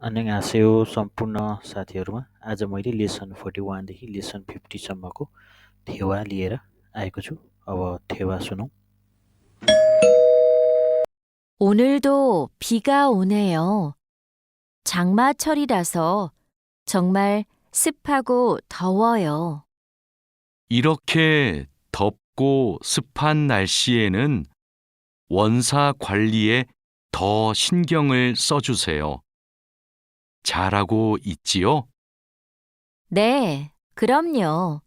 안녕하세요 सम्पूर्ण साथीहरुमा आज मैले लेसन 41 देखि लेसन 50 सम्मको थेवा लिएर आएको छु। अब थेवा सुनौं। 오늘도 비가 오네요. 장마철이라서 정말 습하고 더워요. 이렇게 덥고 습한 날씨에는 원사 관리에 더 신경을 써주세요. 잘하고 있지요? 네, 그럼요.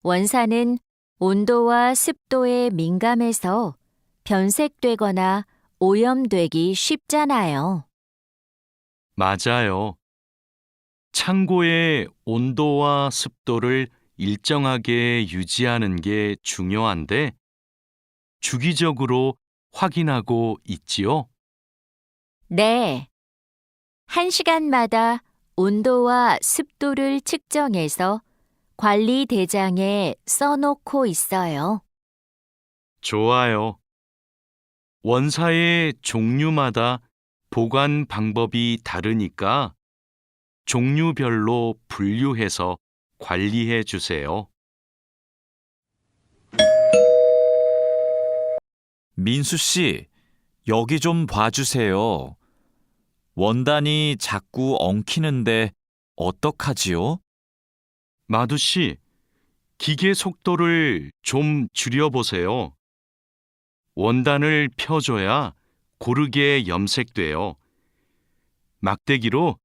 원사는 온도와 습도에 민감해서 변색되거나 오염되기 쉽잖아요. 맞아요. 창고의 온도와 습도를 일정하게 유지하는 게 중요한데 주기적으로 확인하고 있지요? 네, 1시간마다 온도와 습도를 측정해서 관리 대장에 써놓고 있어요. 좋아요. 원사의 종류마다 보관 방법이 다르니까 종류별로 분류해서 관리해 주세요. 민수 씨, 여기 좀 봐주세요. 원단이 자꾸 엉키는데 어떡하지요? 마두 씨, 기계 속도를 좀 줄여보세요. 원단을 펴줘야 고르게 염색돼요. 막대기로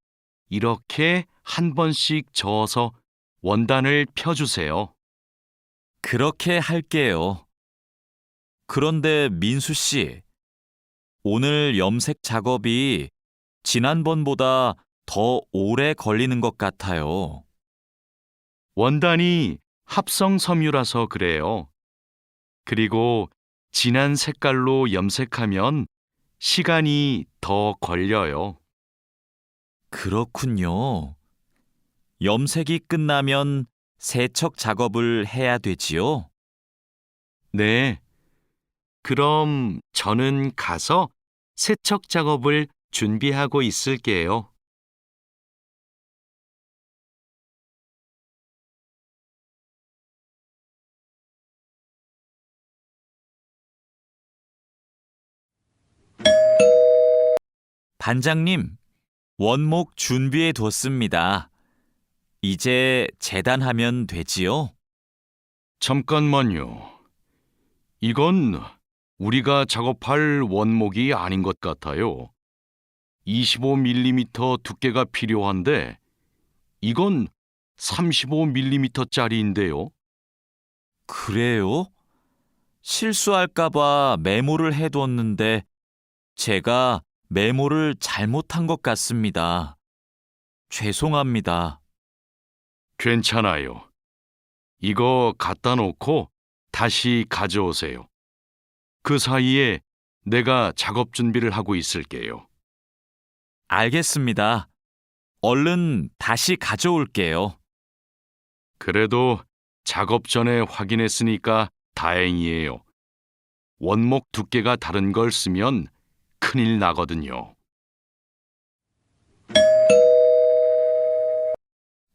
이렇게 한 번씩 저어서 원단을 펴주세요. 그렇게 할게요. 그런데 민수 씨, 오늘 염색 작업이 지난번보다 더 오래 걸리는 것 같아요. 원단이 합성 섬유라서 그래요. 그리고 진한 색깔로 염색하면 시간이 더 걸려요. 그렇군요. 염색이 끝나면 세척 작업을 해야 되지요? 네. 그럼 저는 가서 세척 작업을 준비하고 있을게요. 반장님, 원목 준비해 뒀습니다. 이제 재단하면 되지요? 잠깐만요. 이건 우리가 작업할 원목이 아닌 것 같아요. 25mm 두께가 필요한데 이건 35mm짜리인데요. 그래요? 실수할까봐 메모를 해뒀는데 제가 메모를 잘못한 것 같습니다. 죄송합니다. 괜찮아요. 이거 갖다 놓고 다시 가져오세요. 그 사이에 내가 작업 준비를 하고 있을게요. 알겠습니다. 얼른 다시 가져올게요. 그래도 작업 전에 확인했으니까 다행이에요. 원목 두께가 다른 걸 쓰면 큰일 나거든요.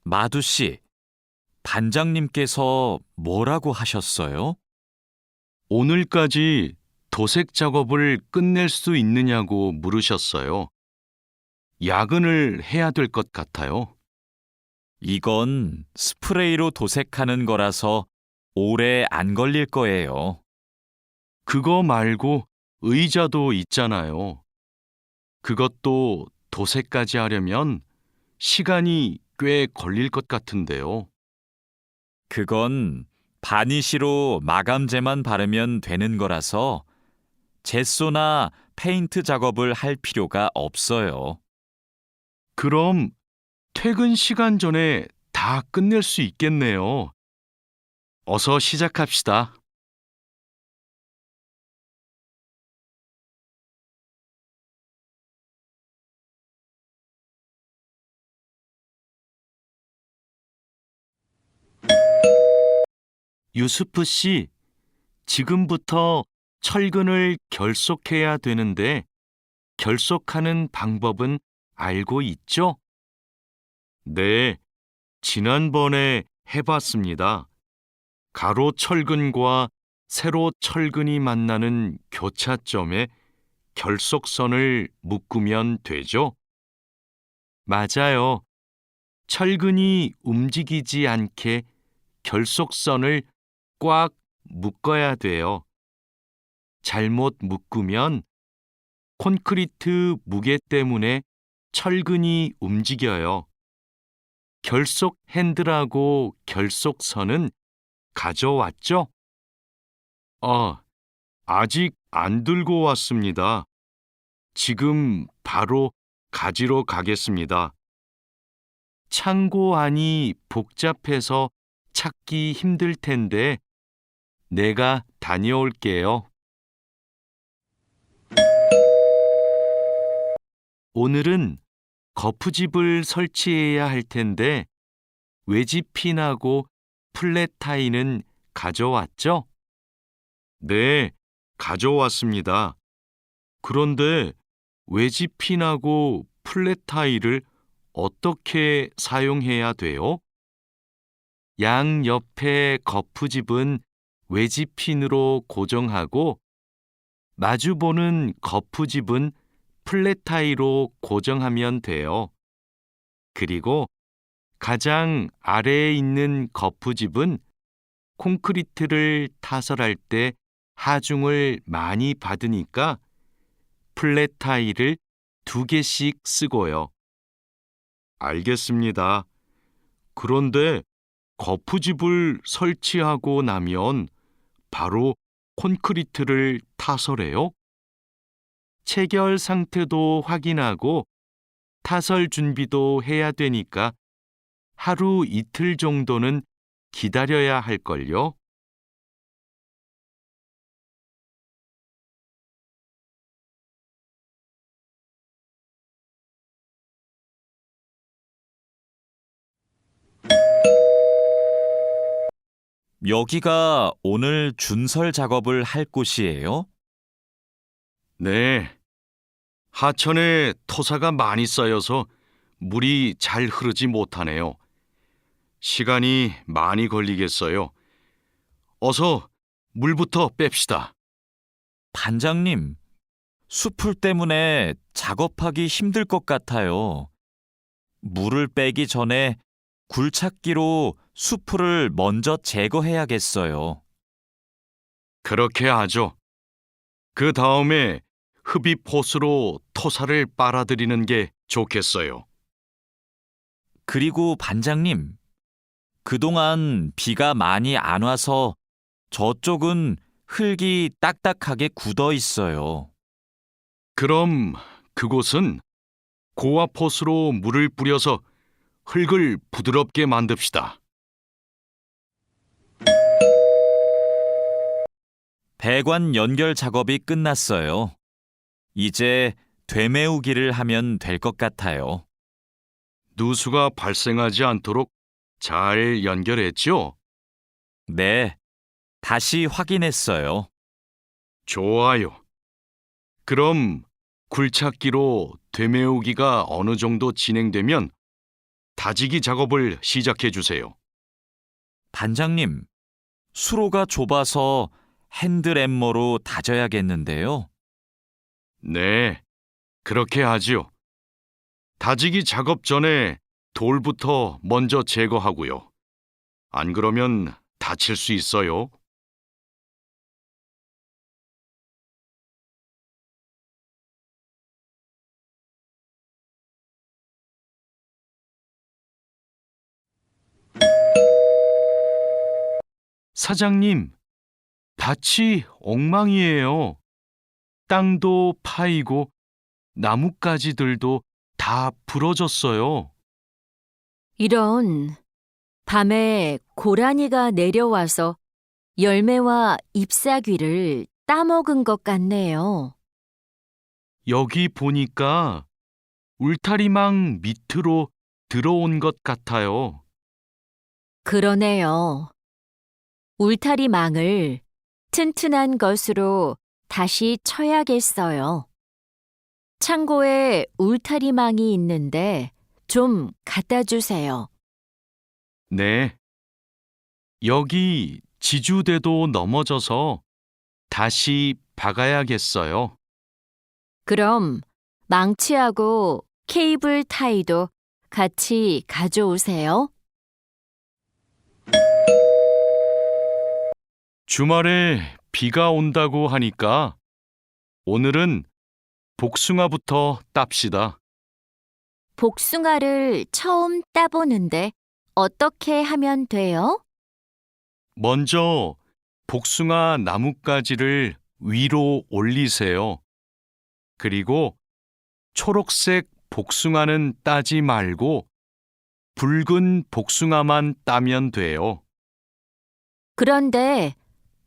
마두 씨, 반장님께서 뭐라고 하셨어요? 오늘까지 도색 작업을 끝낼 수 있느냐고 물으셨어요. 야근을 해야 될 것 같아요. 이건 스프레이로 도색하는 거라서 오래 안 걸릴 거예요. 그거 말고 의자도 있잖아요. 그것도 도색까지 하려면 시간이 꽤 걸릴 것 같은데요. 그건 바니쉬로 마감제만 바르면 되는 거라서 젯소나 페인트 작업을 할 필요가 없어요. 그럼 퇴근 시간 전에 다 끝낼 수 있겠네요. 어서 시작합시다. 유스프 씨, 지금부터 철근을 결속해야 되는데 결속하는 방법은 알고 있죠? 네, 지난번에 해봤습니다. 가로 철근과 세로 철근이 만나는 교차점에 결속선을 묶으면 되죠? 맞아요. 철근이 움직이지 않게 결속선을 꽉 묶어야 돼요. 잘못 묶으면 콘크리트 무게 때문에 철근이 움직여요. 결속 핸들하고 결속선은 가져왔죠? 아직 안 들고 왔습니다. 지금 바로 가지러 가겠습니다. 창고 안이 복잡해서 찾기 힘들 텐데 내가 다녀올게요. 오늘은 거푸집을 설치해야 할 텐데 외지핀하고 플랫 타이는 가져왔죠? 네, 가져왔습니다. 그런데 외지핀하고 플랫 타이를 어떻게 사용해야 돼요? 양 옆에 거푸집은 외지핀으로 고정하고 마주보는 거푸집은 플랫 타이로 고정하면 돼요. 그리고 가장 아래에 있는 거푸집은 콘크리트를 타설할 때 하중을 많이 받으니까 플랫 타일을 2개씩 쓰고요. 알겠습니다. 그런데 거푸집을 설치하고 나면 바로 콘크리트를 타설해요? 체결 상태도 확인하고 타설 준비도 해야 되니까 하루 이틀 정도는 기다려야 할걸요? 여기가 오늘 준설 작업을 할 곳이에요? 네. 하천에 토사가 많이 쌓여서 물이 잘 흐르지 못하네요. 시간이 많이 걸리겠어요. 어서 물부터 뺍시다. 반장님, 수풀 때문에 작업하기 힘들 것 같아요. 물을 빼기 전에 굴착기로 수풀을 먼저 제거해야겠어요. 그렇게 하죠. 그 다음에 흡입 호스로 토사를 빨아들이는 게 좋겠어요. 그리고 반장님, 그동안 비가 많이 안 와서 저쪽은 흙이 딱딱하게 굳어 있어요. 그럼 그곳은 고압 호스로 물을 뿌려서 흙을 부드럽게 만듭시다. 배관 연결 작업이 끝났어요. 이제 되메우기를 하면 될 것 같아요. 누수가 발생하지 않도록 잘 연결했죠? 네, 다시 확인했어요. 좋아요. 그럼 굴착기로 되메우기가 어느 정도 진행되면 다지기 작업을 시작해 주세요. 반장님, 수로가 좁아서 핸드램머로 다져야겠는데요. 네, 그렇게 하지요. 다지기 작업 전에 돌부터 먼저 제거하고요. 안 그러면 다칠 수 있어요. 사장님, 밭이 엉망이에요. 땅도 파이고 나뭇가지들도 다 부러졌어요. 이런, 밤에 고라니가 내려와서 열매와 잎사귀를 따먹은 것 같네요. 여기 보니까 울타리망 밑으로 들어온 것 같아요. 그러네요. 울타리망을 튼튼한 것으로 다시 쳐야겠어요. 창고에 울타리망이 있는데 좀 갖다 주세요. 네. 여기 지주대도 넘어져서 다시 박아야겠어요. 그럼 망치하고 케이블 타이도 같이 가져오세요. 주말에 비가 온다고 하니까 오늘은 복숭아부터 땁시다. 복숭아를 처음 따보는데 어떻게 하면 돼요? 먼저 복숭아 나뭇가지를 위로 올리세요. 그리고 초록색 복숭아는 따지 말고 붉은 복숭아만 따면 돼요. 그런데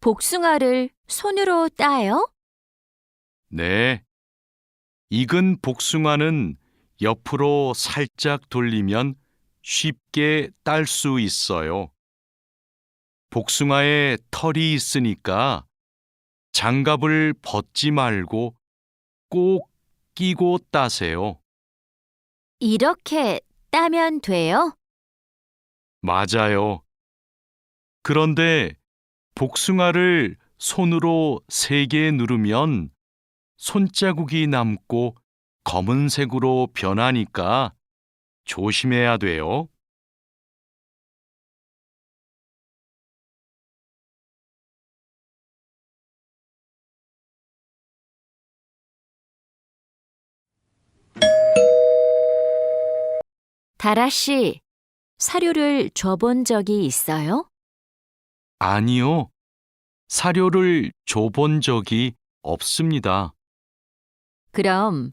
복숭아를 손으로 따요? 네. 익은 복숭아는 옆으로 살짝 돌리면 쉽게 딸 수 있어요. 복숭아에 털이 있으니까 장갑을 벗지 말고 꼭 끼고 따세요. 이렇게 따면 돼요? 맞아요. 그런데 복숭아를 손으로 세게 누르면 손자국이 남고 검은색으로 변하니까 조심해야 돼요. 다라 씨, 사료를 줘본 적이 있어요? 아니요. 사료를 줘본 적이 없습니다. 그럼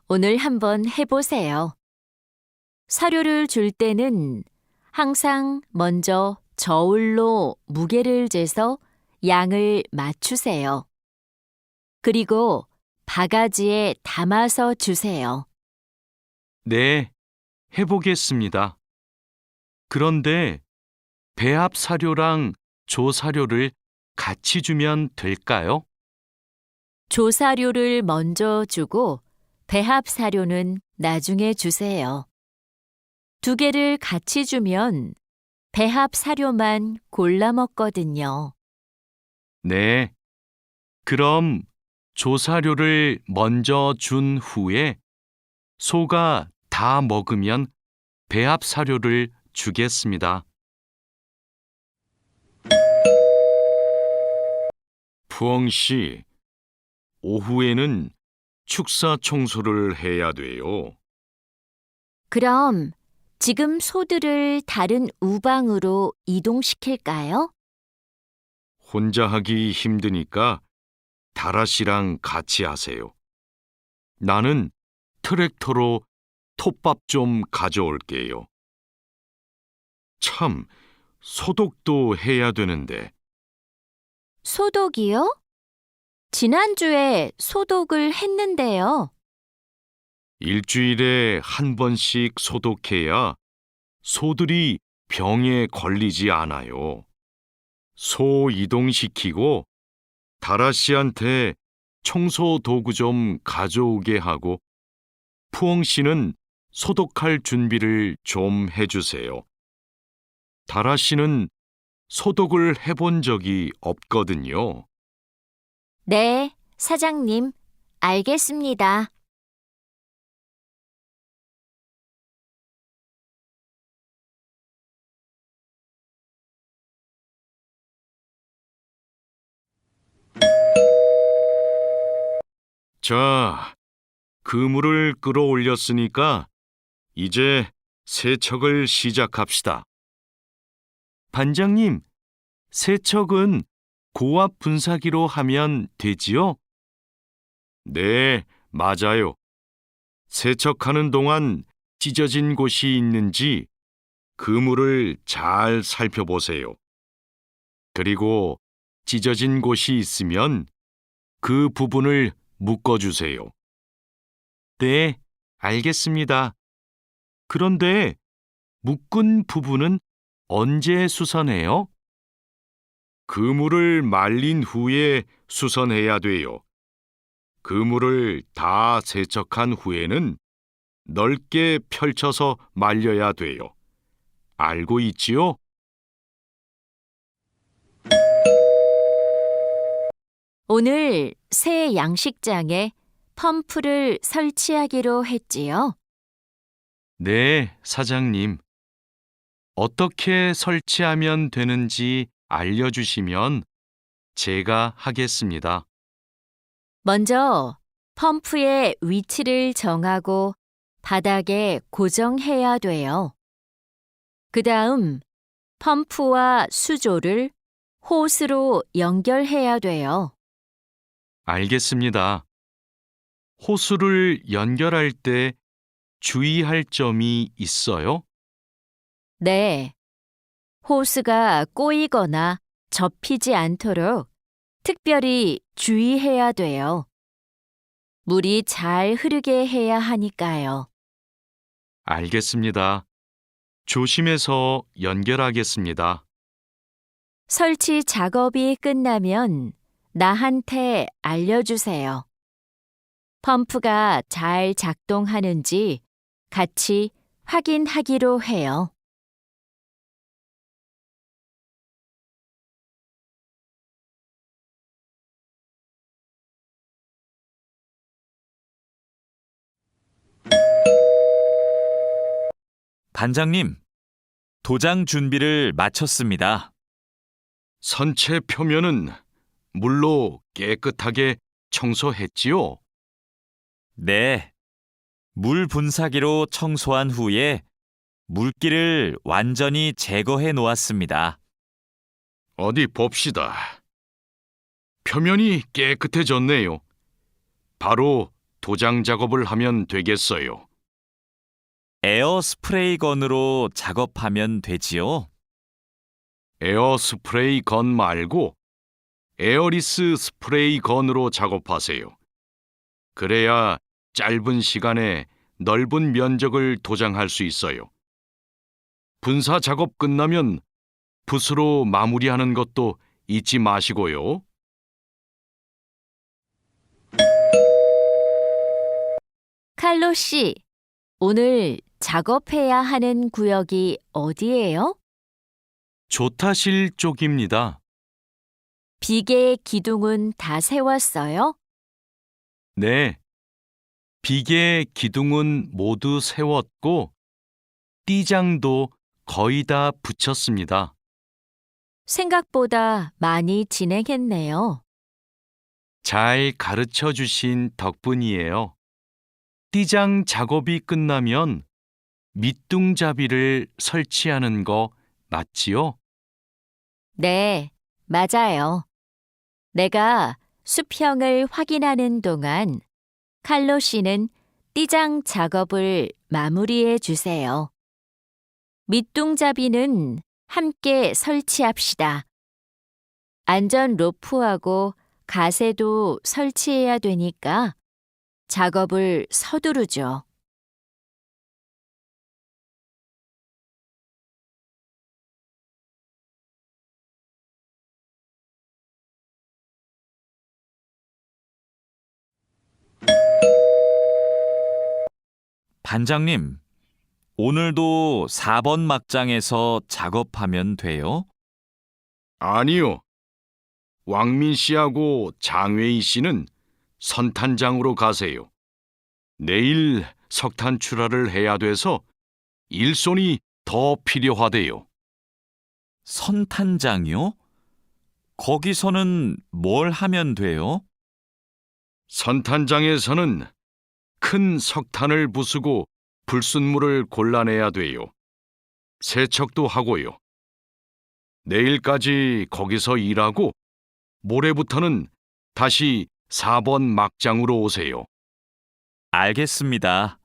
오늘 한번 해보세요. 사료를 줄 때는 항상 먼저 저울로 무게를 재서 양을 맞추세요. 그리고 바가지에 담아서 주세요. 네, 해보겠습니다. 그런데 배합 사료랑 조사료를 같이 주면 될까요? 조사료를 먼저 주고 배합 사료는 나중에 주세요. 두 개를 같이 주면 배합 사료만 골라 먹거든요. 네. 그럼 조사료를 먼저 준 후에 소가 다 먹으면 배합 사료를 주겠습니다. 푸엉 씨, 오후에는 축사 청소를 해야 돼요. 그럼 지금 소들을 다른 우방으로 이동시킬까요? 혼자 하기 힘드니까 다라 씨랑 같이 하세요. 나는 트랙터로 톱밥 좀 가져올게요. 참, 소독도 해야 되는데. 소독이요? 지난주에 소독을 했는데요. 일주일에 한 번씩 소독해야 소들이 병에 걸리지 않아요. 소 이동시키고 다라 씨한테 청소 도구 좀 가져오게 하고 푸엉 씨는 소독할 준비를 좀 해주세요. 다라 씨는 소독을 해본 적이 없거든요. 네, 사장님, 알겠습니다. 자, 그물을 끌어올렸으니까 이제 세척을 시작합시다. 반장님, 세척은 고압 분사기로 하면 되지요? 네, 맞아요. 세척하는 동안 찢어진 곳이 있는지 그물을 잘 살펴보세요. 그리고 찢어진 곳이 있으면 그 부분을 묶어주세요. 네, 알겠습니다. 그런데 묶은 부분은 언제 수선해요? 그물을 말린 후에 수선해야 돼요. 그물을 다 세척한 후에는 넓게 펼쳐서 말려야 돼요. 알고 있지요? 오늘 새 양식장에 펌프를 설치하기로 했지요. 네, 사장님. 어떻게 설치하면 되는지 알려주시면 제가 하겠습니다. 먼저 펌프의 위치를 정하고 바닥에 고정해야 돼요. 그 다음 펌프와 수조를 호스로 연결해야 돼요. 알겠습니다. 호수를 연결할 때 주의할 점이 있어요? 네. 호스가 꼬이거나 접히지 않도록 특별히 주의해야 돼요. 물이 잘 흐르게 해야 하니까요. 알겠습니다. 조심해서 연결하겠습니다. 설치 작업이 끝나면 나한테 알려주세요. 펌프가 잘 작동하는지 같이 확인하기로 해요. 반장님, 도장 준비를 마쳤습니다. 선체 표면은 물로 깨끗하게 청소했지요? 네. 물 분사기로 청소한 후에 물기를 완전히 제거해 놓았습니다. 어디 봅시다. 표면이 깨끗해졌네요. 바로 도장 작업을 하면 되겠어요. 에어 스프레이 건으로 작업하면 되지요? 에어 스프레이 건 말고 에어리스 스프레이 건으로 작업하세요. 그래야 짧은 시간에 넓은 면적을 도장할 수 있어요. 분사 작업 끝나면 붓으로 마무리하는 것도 잊지 마시고요. 칼로 씨, 오늘 작업해야 하는 구역이 어디예요? 조타실 쪽입니다. 비계 기둥은 다 세웠어요? 네. 비계 기둥은 모두 세웠고 띠장도 거의 다 붙였습니다. 생각보다 많이 진행했네요. 잘 가르쳐 주신 덕분이에요. 띠장 작업이 끝나면 밑둥잡이를 설치하는 거 맞지요? 네, 맞아요. 내가 수평을 확인하는 동안 칼로 씨는 띠장 작업을 마무리해 주세요. 밑둥잡이는 함께 설치합시다. 안전 로프하고 가세도 설치해야 되니까 작업을 서두르죠. 반장님, 오늘도 4번 막장에서 작업하면 돼요? 아니요. 왕민 씨하고 장웨이 씨는 선탄장으로 가세요. 내일 석탄 출하를 해야 돼서 일손이 더 필요하대요. 선탄장이요? 거기서는 뭘 하면 돼요? 선탄장에서는 큰 석탄을 부수고 불순물을 골라내야 돼요. 세척도 하고요. 내일까지 거기서 일하고 모레부터는 다시 4번 막장으로 오세요. 알겠습니다.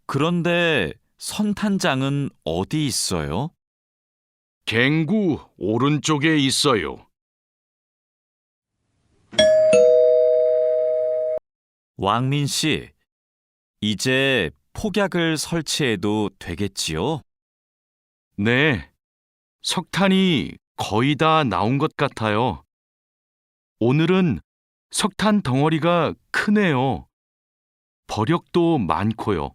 그런데 선탄장은 어디 있어요? 갱구 오른쪽에 있어요. 왕민 씨, 이제 폭약을 설치해도 되겠지요? 네, 석탄이 거의 다 나온 것 같아요. 오늘은 석탄 덩어리가 크네요. 버력도 많고요.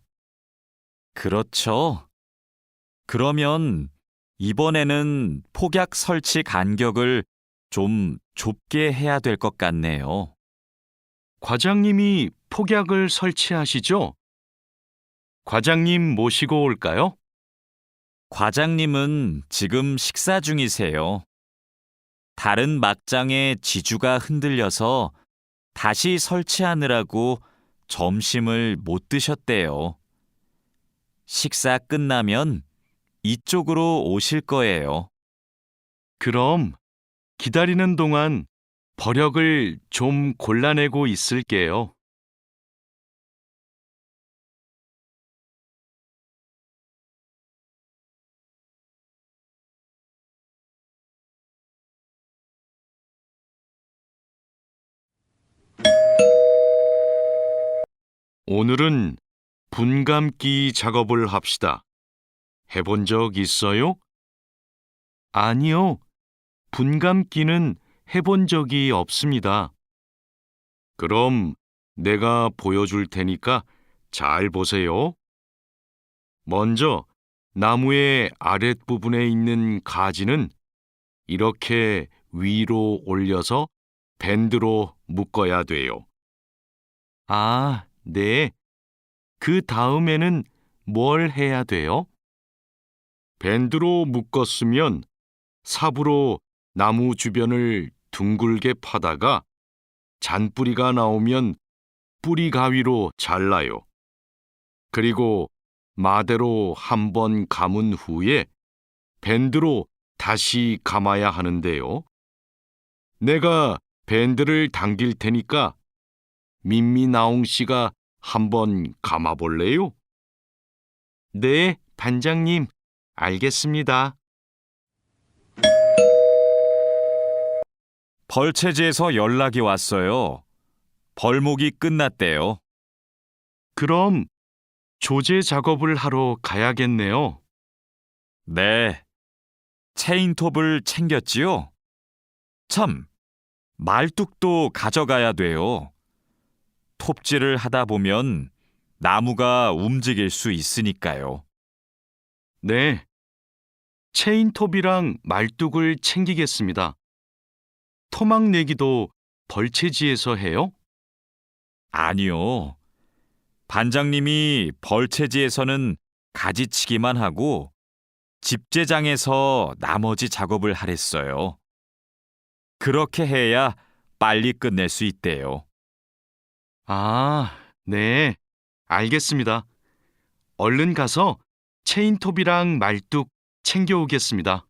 그렇죠. 그러면 이번에는 폭약 설치 간격을 좀 좁게 해야 될 것 같네요. 과장님이 폭약을 설치하시죠? 과장님 모시고 올까요? 과장님은 지금 식사 중이세요. 다른 막장의 지주가 흔들려서 다시 설치하느라고 점심을 못 드셨대요. 식사 끝나면 이쪽으로 오실 거예요. 그럼 기다리는 동안 버력을 좀 골라내고 있을게요. 오늘은 분감기 작업을 합시다. 해본 적 있어요? 아니요. 분감기는 해본 적이 없습니다. 그럼 내가 보여줄 테니까 잘 보세요. 먼저 나무의 아랫부분에 있는 가지는 이렇게 위로 올려서 밴드로 묶어야 돼요. 아, 네. 그 다음에는 뭘 해야 돼요? 밴드로 묶었으면 삽으로 나무 주변을 둥글게 파다가 잔뿌리가 나오면 뿌리 가위로 잘라요. 그리고 마대로 한 번 감은 후에 밴드로 다시 감아야 하는데요. 내가 밴드를 당길 테니까 민미나옹 씨가 한번 감아볼래요? 네, 반장님, 알겠습니다. 벌채지에서 연락이 왔어요. 벌목이 끝났대요. 그럼 조제 작업을 하러 가야겠네요. 네. 체인톱을 챙겼지요? 참, 말뚝도 가져가야 돼요. 톱질을 하다 보면 나무가 움직일 수 있으니까요. 네, 체인톱이랑 말뚝을 챙기겠습니다. 토막 내기도 벌채지에서 해요? 아니요. 반장님이 벌채지에서는 가지치기만 하고 집제장에서 나머지 작업을 하랬어요. 그렇게 해야 빨리 끝낼 수 있대요. 아, 네, 알겠습니다. 얼른 가서 체인톱이랑 말뚝 챙겨오겠습니다.